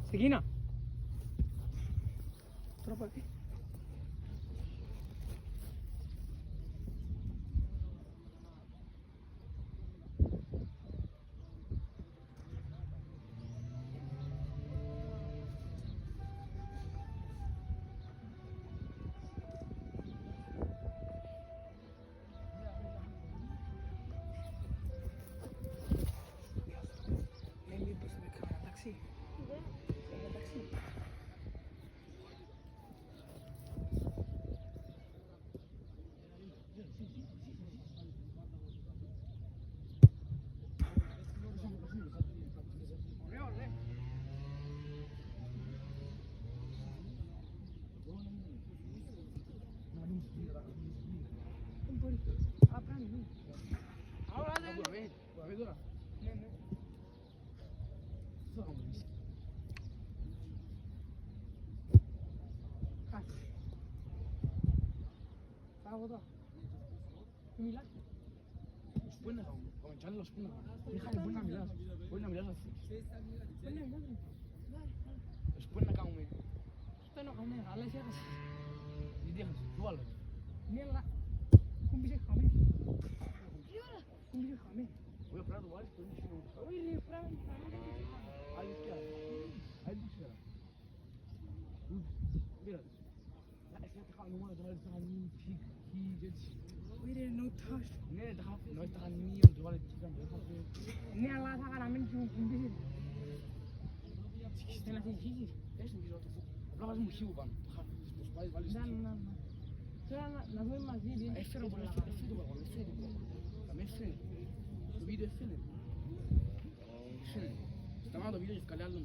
Ξεκίνα. Τώρα πάει. Μπορεί να μιλάς αυτή. Μπορεί να κάνουμε. Αυτό είναι ο χαμένος, αλλά εσύ έχασες. Γιατί έχασες, του άλλο. Ναι, αλλά κουμπίσε χαμένο. Κουμπίσε χαμένο. Όχι, πρέπει να το βάλεις το ίδιο. Όχι ρε, πράγμα. Άλλη σκιά. Άλλη σκιά. Πήρατε. Εσύ θα χάμε μόνο, το βάλεις τα χαμήν, πικ, έτσι. Όχι ρε, no touch. Ναι, τα χαμήν, το βάλεις τα χαμήν. Ναι, αλλά θα καραμένει και μου κουμπίσε. Θέλει να συνεχίσεις. Έτσι μου γυρώ το φούτ. Απλά βάζεις μου χείου πάνω. Το σπάεις, βάλεις το χείου. Τώρα να δούμε μαζί. Έφερε το πράγμα, έφερε. Το βίντεο έφερε. Σταμάτα το βίντεο και βγάλε άλλον.